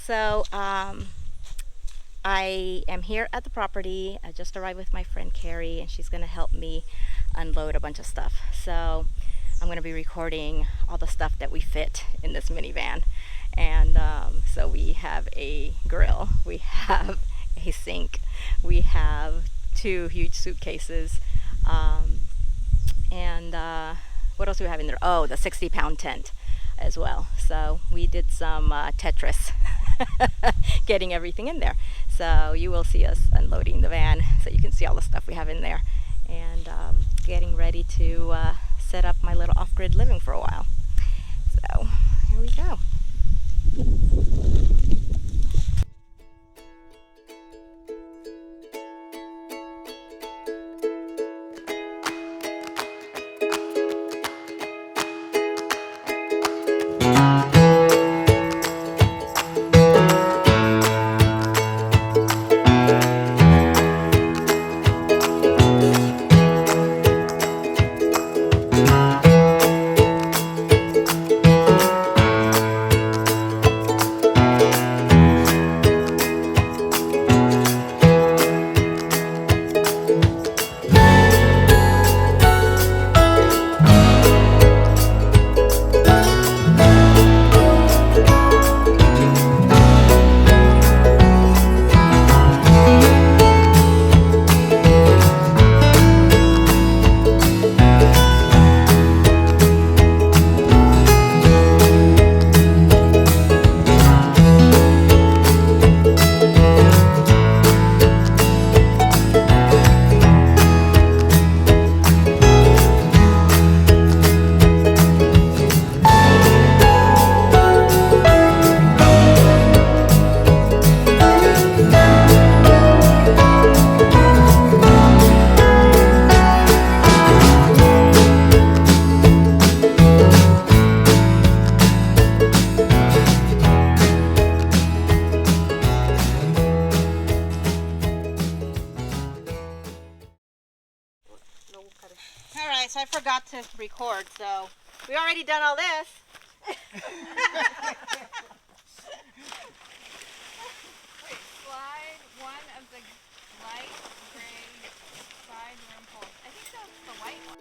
So I am here at the property. I just arrived with my friend Carrie, and she's going to help me unload a bunch of stuff. So I'm going to be recording all the stuff that we fit in this minivan. And so we have a grill, we have a sink, we have two huge suitcases, and what else do we have in there? Oh, the 60-pound tent as well. So we did some Tetris getting everything in there. So you will see us unloading the van so you can see all the stuff we have in there, and getting ready to set up my little off-grid living for a while. So here we go. Alright, so I forgot to record, so we already done all this. Wait, slide one of the light gray side room poles. I think that's the white one.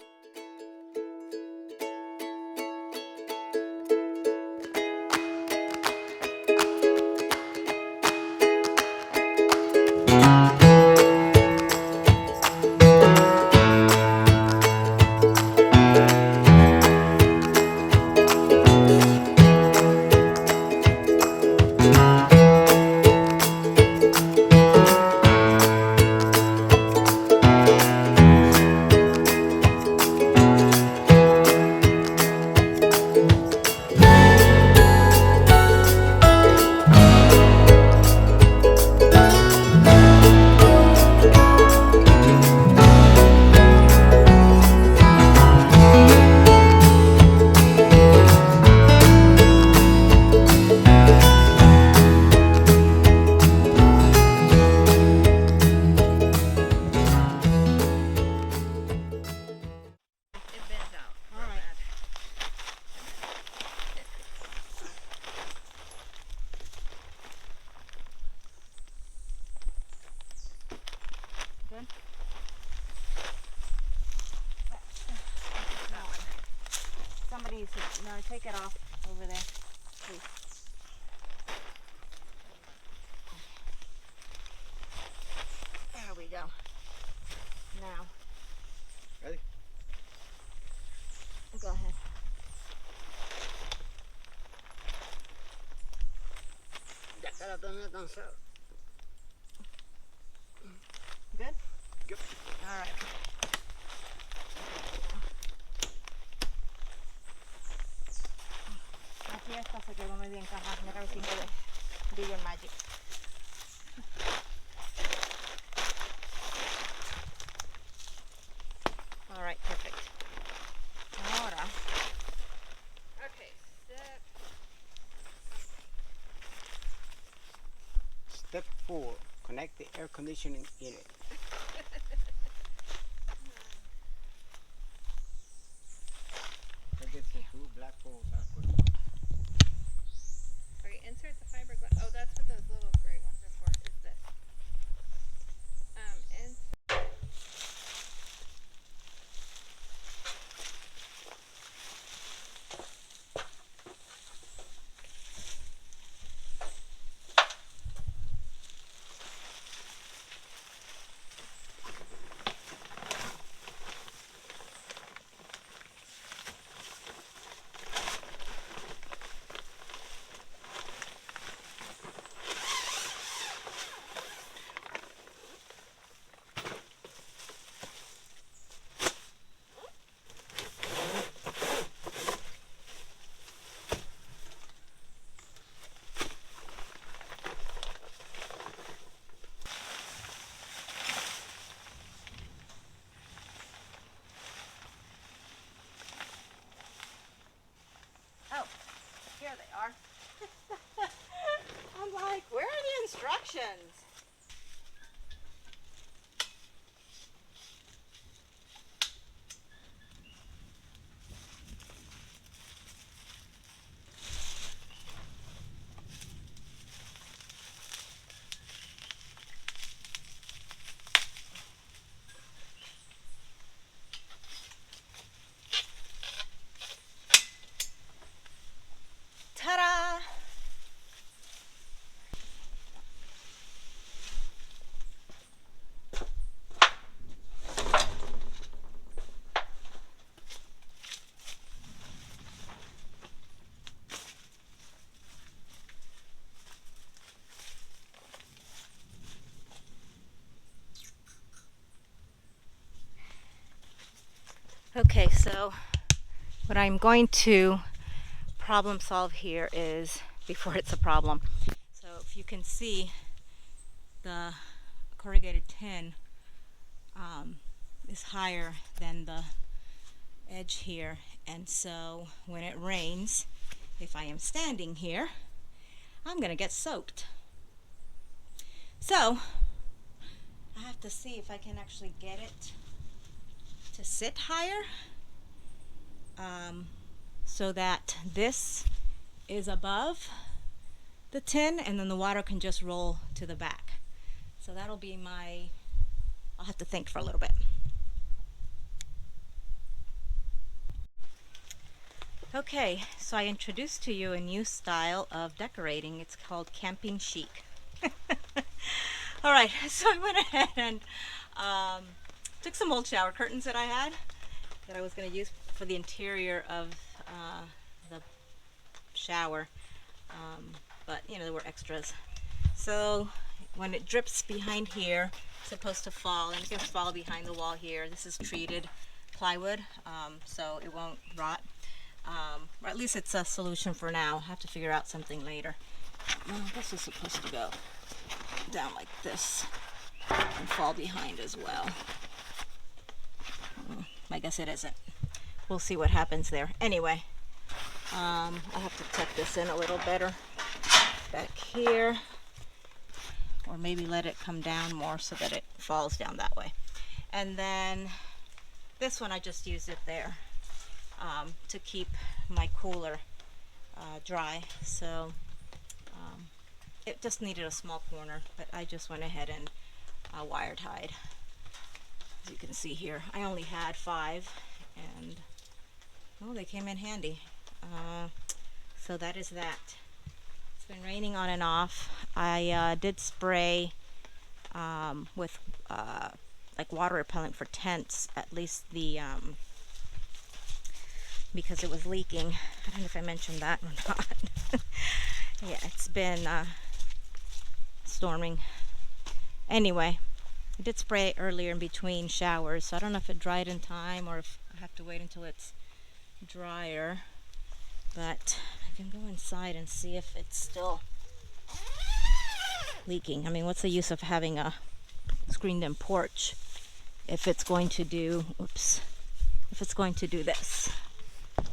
Somebody said, no, take it off over there, please. There we go. Now. Ready? Go ahead. Good? Good. All right. Aquí esta se quedó muy bien, caja. Mira a ver si puede. Brillo Magic. All right, perfect. Ahora. Okay, Step 4. Connect the air conditioning unit. Get the two black poles out. Okay, insert the fiberglass. Oh, that's what Ta-da! Okay, so what I'm going to problem solve here is before it's a problem. So if you can see, the corrugated tin is higher than the edge here, and so when it rains, if I am standing here, I'm gonna get soaked. So I have to see if I can actually get it to sit higher, so that this is above the tin and then the water can just roll to the back. So that'll be my, I'll have to think for a little bit. Okay, so I introduced to you a new style of decorating. It's called camping chic. Alright, so I went ahead and took some old shower curtains that I had that I was going to use for the interior of the shower, but you know, there were extras. So when it drips behind here, it's supposed to fall, and it's going to fall behind the wall here. This is treated plywood, so it won't rot. Or at least it's a solution for now. I'll have to figure out something later. This is supposed to go down like this and fall behind as well. I guess it isn't. We'll see what happens there. Anyway, I'll have to tuck this in a little better back here, or maybe let it come down more so that it falls down that way. And then this one, I just used it there to keep my cooler dry. So it just needed a small corner, but I just went ahead and wire tied. As you can see here, I only had 5, and oh, they came in handy. So that is that. It's been raining on and off. I did spray with like water repellent for tents, at least the because it was leaking. I don't know if I mentioned that or not. Yeah, it's been storming. Anyway, I did spray it earlier in between showers, so I don't know if it dried in time or if I have to wait until it's drier. But I can go inside and see if it's still leaking. I mean, what's the use of having a screened-in porch if it's going to do, oops, if it's going to do this? I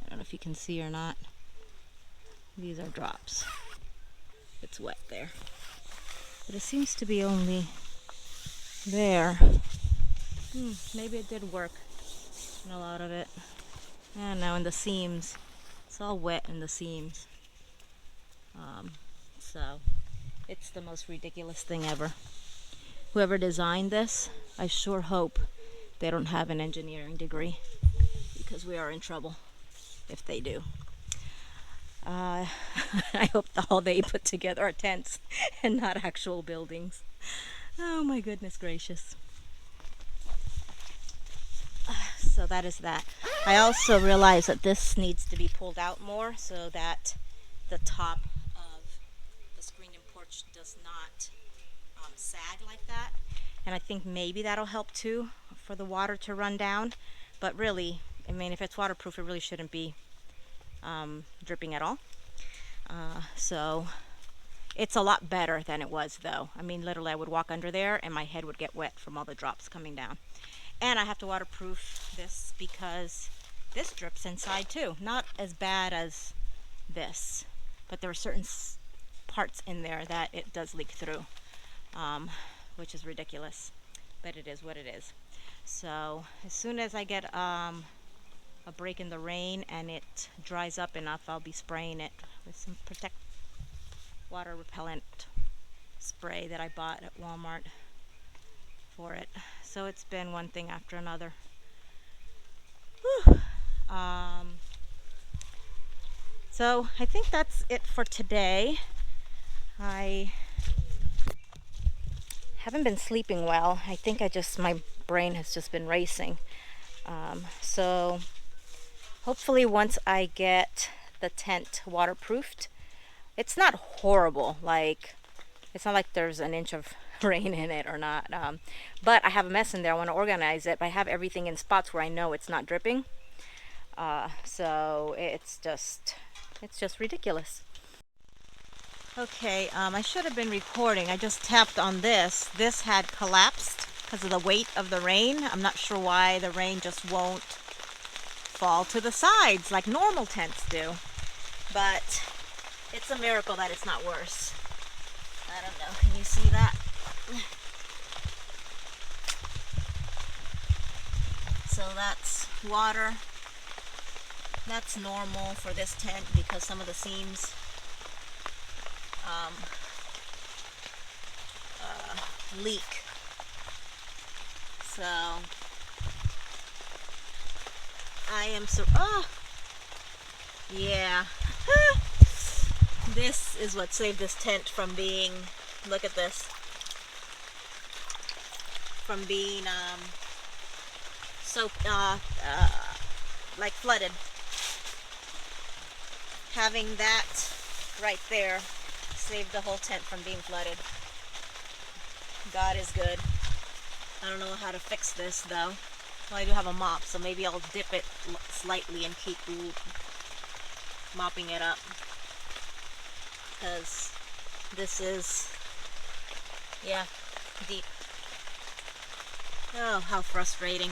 don't know if you can see or not. These are drops. It's wet there. But it seems to be only there. Maybe it did work in a lot of it. I don't know, in the seams. It's all wet in the seams. So, it's the most ridiculous thing ever. Whoever designed this, I sure hope they don't have an engineering degree, because we are in trouble if they do. I hope all they put together are tents and not actual buildings. Oh my goodness gracious. So that is that. I also realize that this needs to be pulled out more so that the top of the screened-in porch does not sag like that. And I think maybe that'll help too for the water to run down. But really, I mean, if it's waterproof, it really shouldn't be dripping at all. So it's a lot better than it was, though. I mean, literally, I would walk under there and my head would get wet from all the drops coming down. And I have to waterproof this because this drips inside too. Not as bad as this, but there are certain parts in there that it does leak through, which is ridiculous, but it is what it is. So as soon as I get a break in the rain and it dries up enough, I'll be spraying it with some water repellent spray that I bought at Walmart for it. So it's been one thing after another. Whew. So I think that's it for today. I haven't been sleeping well. I think my brain has just been racing. So hopefully once I get the tent waterproofed, it's not horrible. Like, it's not like there's an inch of rain in it or not. But I have a mess in there. I want to organize it, but I have everything in spots where I know it's not dripping. So it's just ridiculous. Okay, I should have been recording. I just tapped on this. This had collapsed because of the weight of the rain. I'm not sure why the rain just won't fall to the sides like normal tents do. But it's a miracle that it's not worse. I don't know. Can you see that? So that's water. That's normal for this tent because some of the seams leak. So I am yeah. This is what saved this tent from being, look at this, from being like flooded. Having that right there saved the whole tent from being flooded. God is good. I don't know how to fix this though. Well, I do have a mop, so maybe I'll dip it slightly and keep mopping it up. Because this is, yeah, deep. Oh, how frustrating.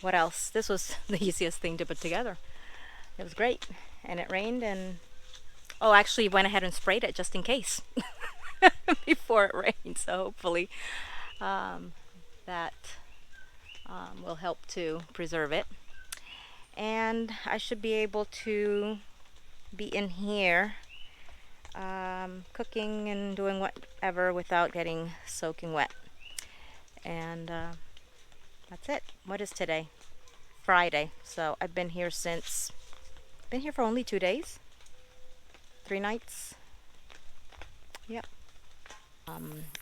What else? This was the easiest thing to put together. It was great. And it rained and, oh, actually went ahead and sprayed it just in case before it rained. So hopefully that will help to preserve it. And I should be able to be in here cooking and doing whatever without getting soaking wet. And that's it. What is today? Friday. So I've been here for only 2 days. 3 nights. Yep.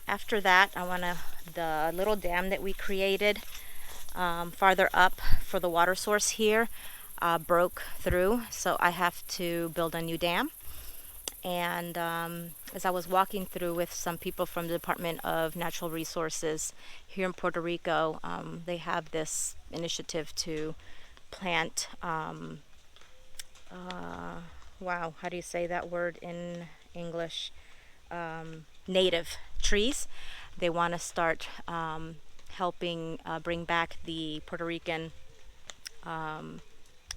After that, the little dam that we created farther up for the water source here broke through, so I have to build a new dam. And as I was walking through with some people from the Department of Natural Resources here in Puerto Rico, they have this initiative to plant, wow, how do you say that word in English? Native trees. They want to start helping bring back the Puerto Rican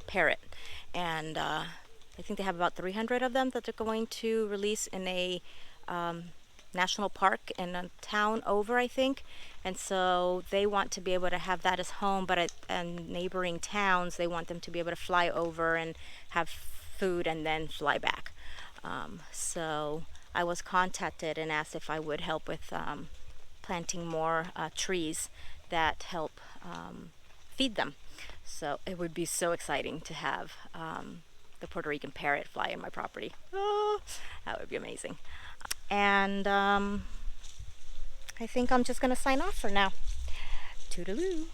parrot. And I think they have about 300 of them that they're going to release in a national park in a town over, I think. And so they want to be able to have that as home, but in neighboring towns, they want them to be able to fly over and have food and then fly back. So I was contacted and asked if I would help with planting more trees that help feed them. So it would be so exciting to have the Puerto Rican parrot fly in my property. Oh, that would be amazing. And I think I'm just going to sign off for now. Toodaloo.